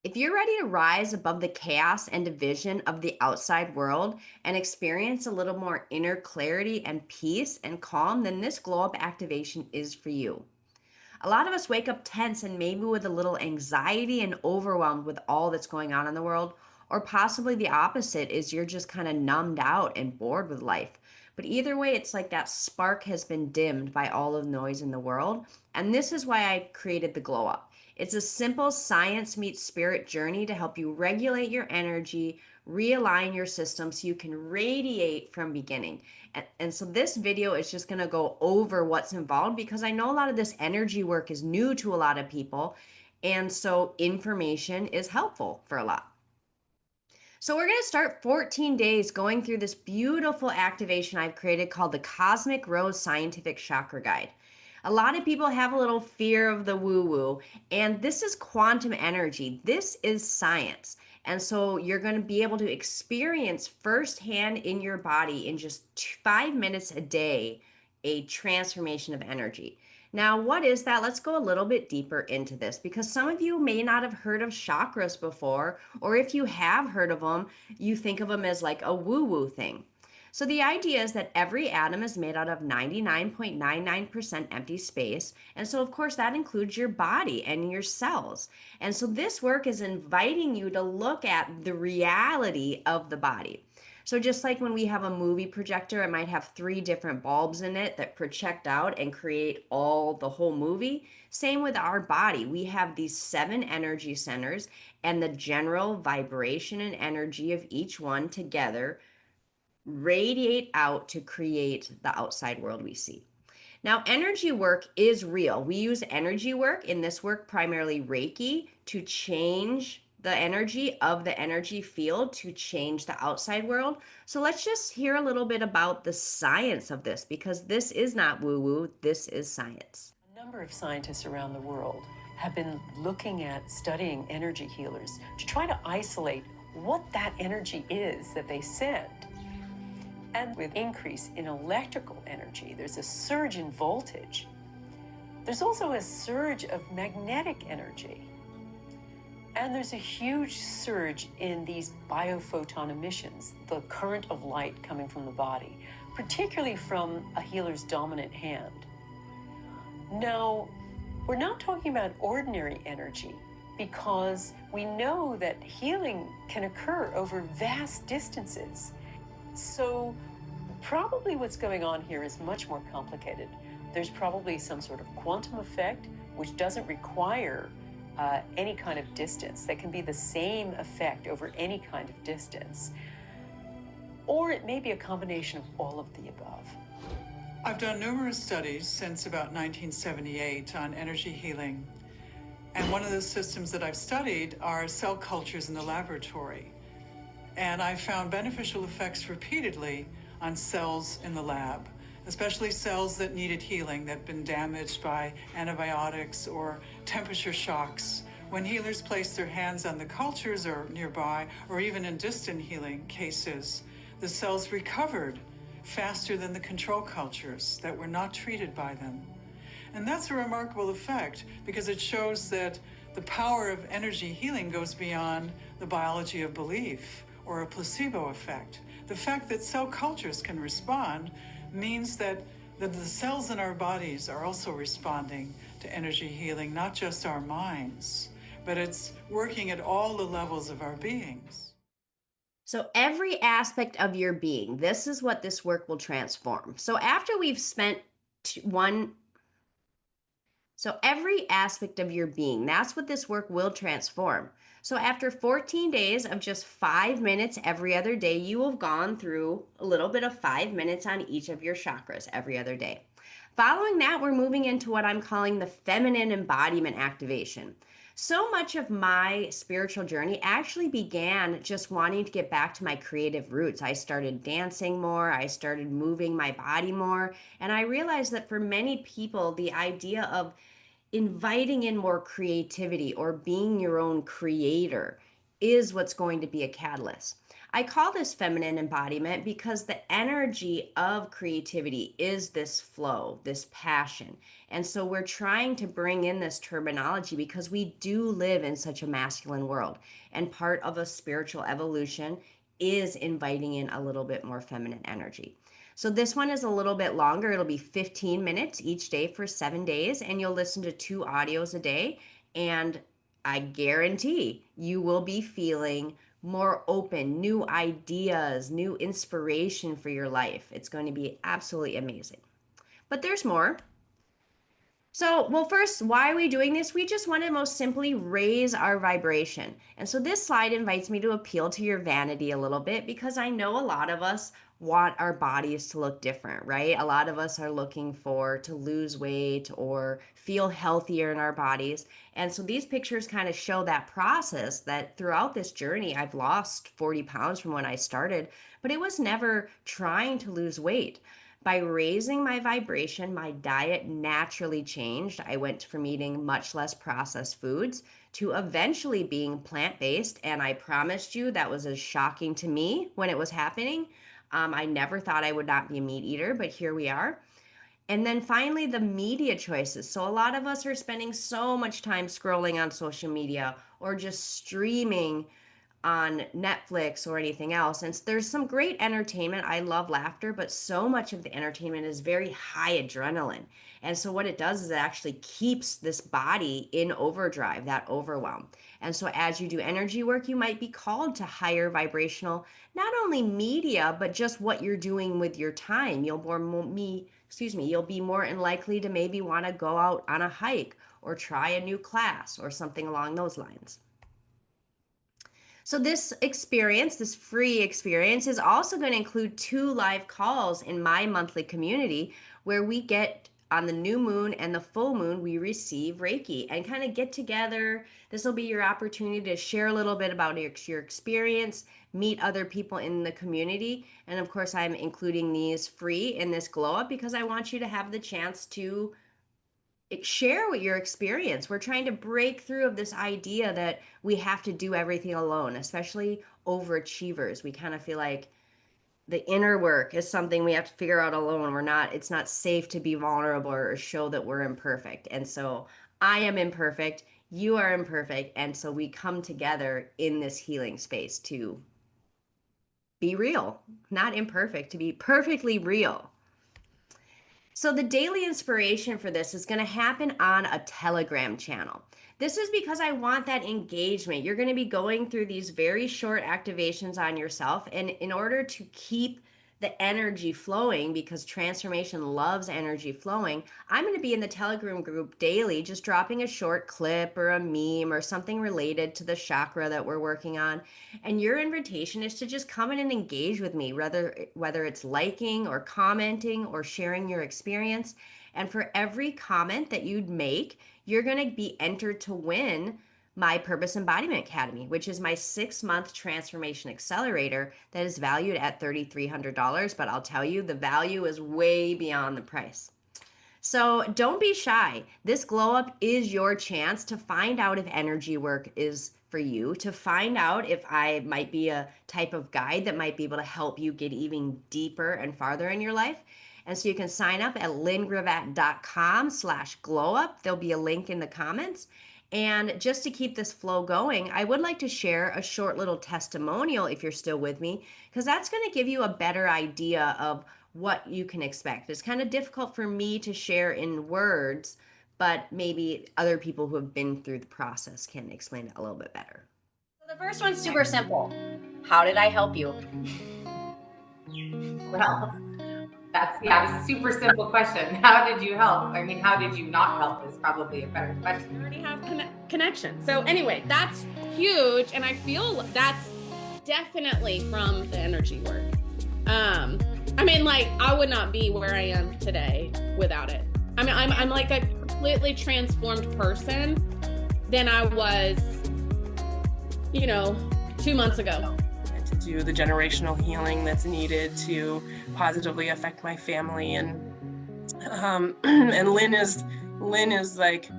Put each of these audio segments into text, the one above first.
If you're ready to rise above the chaos and division of the outside world and experience a little more inner clarity and peace and calm, then this glow up activation is for you. A lot of us wake up tense and maybe with a little anxiety and overwhelmed with all that's going on in the world. Or possibly the opposite is you're just kind of numbed out and bored with life. But either way, it's like that spark has been dimmed by all of the noise in the world. And this is why I created the Glow Up. It's a simple science meets spirit journey to help you regulate your energy, realign your system so you can radiate from beginning. And so this video is just going to go over what's involved because I know a lot of this energy work is new to a lot of people. And so information is helpful for a lot. So we're going to start 14 days going through this beautiful activation I've created called the Cosmic Rose Scientific Chakra Guide. A lot of people have a little fear of the woo woo, and this is quantum energy. This is science. And so you're going to be able to experience firsthand in your body in just 5 minutes a day a transformation of energy. Now, what is that? Let's go a little bit deeper into this because some of you may not have heard of chakras before, or if you have heard of them, you think of them as like a woo woo thing. So, the idea is that every atom is made out of 99.99% empty space. And so, of course, that includes your body and your cells. And so, this work is inviting you to look at the reality of the body. So just like when we have a movie projector, it might have three different bulbs in it that project out and create all the whole movie. Same with our body. We have these 7 energy centers, and the general vibration and energy of each one together radiate out to create the outside world we see. Now, energy work is real. We use energy work in this work, primarily Reiki, to change the energy of the energy field to change the outside world. So let's just hear a little bit about the science of this because this is not woo woo, this is science. A number of scientists around the world have been looking at studying energy healers to try to isolate what that energy is that they send. And with increase in electrical energy, there's a surge in voltage. There's also a surge of magnetic energy. And there's a huge surge in these biophoton emissions, the current of light coming from the body, particularly from a healer's dominant hand. Now, we're not talking about ordinary energy because we know that healing can occur over vast distances. So probably what's going on here is much more complicated. There's probably some sort of quantum effect which doesn't require any kind of distance. That can be the same effect over any kind of distance. Or it may be a combination of all of the above. I've done numerous studies since about 1978 on energy healing. And one of the systems that I've studied are cell cultures in the laboratory. And I found beneficial effects repeatedly on cells in the lab, especially cells that needed healing, that had been damaged by antibiotics or temperature shocks. When healers placed their hands on the cultures or nearby, or even in distant healing cases, the cells recovered faster than the control cultures that were not treated by them. And that's a remarkable effect because it shows that the power of energy healing goes beyond the biology of belief or a placebo effect. The fact that cell cultures can respond means that the cells in our bodies are also responding to energy healing, not just our minds, but it's working at all the levels of our beings. So every aspect of your being, this is what this work will transform. So after we've spent one So every aspect of your being, that's what this work will transform. So after 14 days of just 5 minutes every other day, you will have gone through a little bit of 5 minutes on each of your chakras every other day. Following that, we're moving into what I'm calling the feminine embodiment activation. So much of my spiritual journey actually began just wanting to get back to my creative roots. I started dancing more, I started moving my body more, and I realized that for many people, the idea of inviting in more creativity or being your own creator is what's going to be a catalyst. I call this feminine embodiment because the energy of creativity is this flow, this passion. And so we're trying to bring in this terminology because we do live in such a masculine world. And part of a spiritual evolution is inviting in a little bit more feminine energy. So this one is a little bit longer. It'll be 15 minutes each day for 7 days, and you'll listen to 2 audios a day. And I guarantee you will be feeling more open, new ideas, new inspiration for your life. It's going to be absolutely amazing. But there's more. So, well, first, why are we doing this? We just want to most simply raise our vibration. And so this slide invites me to appeal to your vanity a little bit because I know a lot of us want our bodies to look different, right? A lot of us are looking for to lose weight or feel healthier in our bodies. And so these pictures kind of show that process that throughout this journey, I've lost 40 pounds from when I started, but it was never trying to lose weight. By raising my vibration, my diet naturally changed. I went from eating much less processed foods to eventually being plant based. And I promised you that was as shocking to me when it was happening. I never thought I would not be a meat eater, but here we are. And then finally, the media choices. So, a lot of us are spending so much time scrolling on social media or just streaming on Netflix or anything else. And there's some great entertainment. I love laughter, but so much of the entertainment is very high adrenaline. And so what it does is it actually keeps this body in overdrive, that overwhelm. And so as you do energy work, you might be called to higher vibrational, not only media, but just what you're doing with your time. You'll be more likely to maybe want to go out on a hike or try a new class or something along those lines. So this experience, this free experience, is also going to include 2 live calls in my monthly community where we get on the new moon and the full moon, we receive Reiki and kind of get together. This will be your opportunity to share a little bit about your experience, meet other people in the community. And of course, I'm including these free in this glow up because I want you to have the chance to share what your experience. We're trying to break through of this idea that we have to do everything alone, especially overachievers. We kind of feel like the inner work is something we have to figure out alone. It's not safe to be vulnerable or show that we're imperfect. And so I am imperfect, you are imperfect, and so we come together in this healing space to be real, not imperfect, to be perfectly real. So the daily inspiration for this is going to happen on a Telegram channel. This is because I want that engagement. You're going to be going through these very short activations on yourself. And in order to keep the energy flowing, because transformation loves energy flowing, I'm going to be in the Telegram group daily, just dropping a short clip or a meme or something related to the chakra that we're working on. And your invitation is to just come in and engage with me, whether it's liking or commenting or sharing your experience. And for every comment that you'd make, you're going to be entered to win my Purpose Embodiment Academy, which is my 6-month transformation accelerator that is valued at $3,300. But I'll tell you, the value is way beyond the price. So don't be shy. This glow up is your chance to find out if energy work is for you, to find out if I might be a type of guide that might be able to help you get even deeper and farther in your life. And so you can sign up at lynngravatt.com/glowup. There'll be a link in the comments. And just to keep this flow going, I would like to share a short little testimonial if you're still with me, because that's going to give you a better idea of what you can expect. It's kind of difficult for me to share in words, but maybe other people who have been through the process can explain it a little bit better. So the first one's super simple. How did I help you? Well, that's a super simple question. How did you help? I mean, how did you not help is probably a better question. We already have connection. So anyway, that's huge. And I feel that's definitely from the energy work. I mean, like, I would not be where I am today without it. I mean, I'm like a completely transformed person than I was, 2 months ago. To do the generational healing that's needed to positively affect my family, and Lynn is like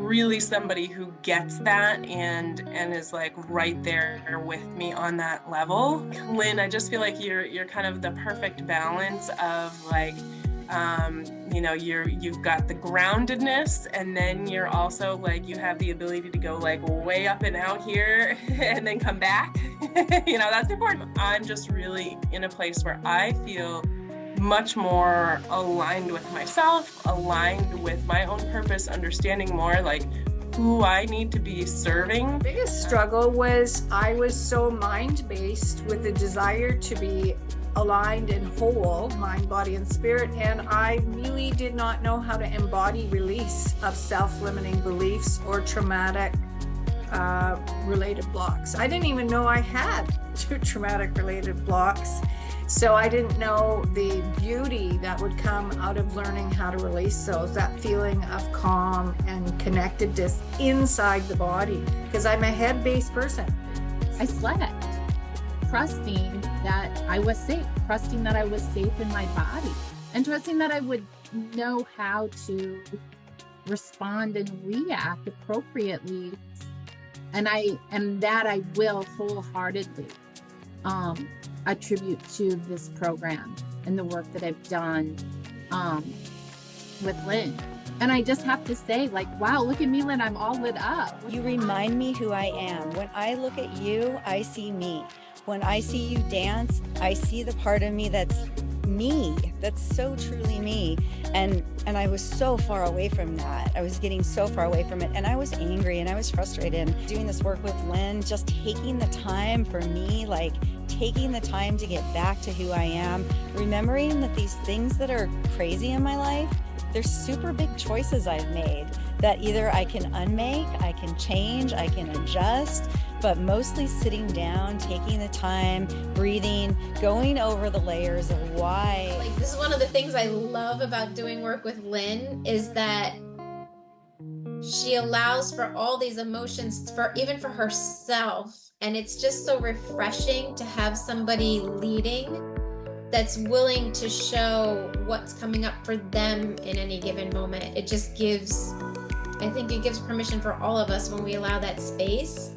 really somebody who gets that and is like right there with me on that level. Lynn, I just feel like you're kind of the perfect balance of like, you know, you've got the groundedness, and then you're also like, you have the ability to go like way up and out here and then come back. You know, that's important. I'm just really in a place where I feel much more aligned with myself, aligned with my own purpose, understanding more like who I need to be serving. The biggest struggle was I was so mind-based with the desire to be aligned and whole, mind, body, and spirit, and I really did not know how to embody release of self-limiting beliefs or traumatic related blocks. I didn't even know I had two traumatic related blocks. So I didn't know the beauty that would come out of learning how to release those, that feeling of calm and connectedness inside the body, because I'm a head-based person. I slept, trusting that I was safe, trusting that I was safe in my body, and trusting that I would know how to respond and react appropriately. And that I will wholeheartedly attribute to this program and the work that I've done with Lynn. And I just have to say, like, wow, look at me, Lynn, I'm all lit up. You remind me who I am. When I look at you, I see me. When I see you dance, I see the part of me that's me, that's so truly me. And I was so far away from that. I was getting so far away from it, and I was angry and I was frustrated. Doing this work with Lynn, just taking the time for me, like taking the time to get back to who I am, remembering that these things that are crazy in my life, they're super big choices I've made that either I can unmake, I can change, I can adjust, but mostly sitting down, taking the time, breathing, going over the layers of why. Like, this is one of the things I love about doing work with Lynn, is that she allows for all these emotions, even for herself. And it's just so refreshing to have somebody leading that's willing to show what's coming up for them in any given moment. It just gives, I think it gives permission for all of us when we allow that space.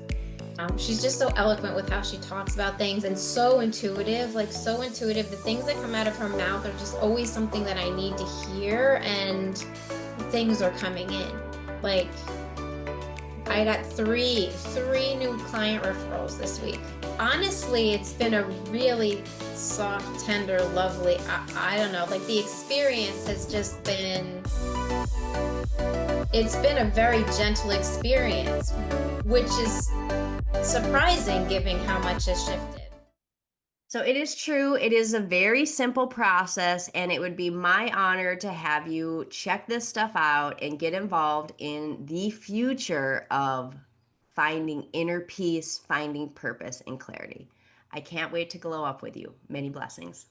She's just so eloquent with how she talks about things, and so intuitive, like so intuitive. The things that come out of her mouth are just always something that I need to hear, and things are coming in. Like, I got three new client referrals this week. Honestly, it's been a really soft, tender, lovely, I don't know, like the experience has just been, it's been a very gentle experience, which is surprising given how much has shifted. So it is true. It is a very simple process, and it would be my honor to have you check this stuff out and get involved in the future of finding inner peace, finding purpose and clarity. I can't wait to glow up with you. Many blessings.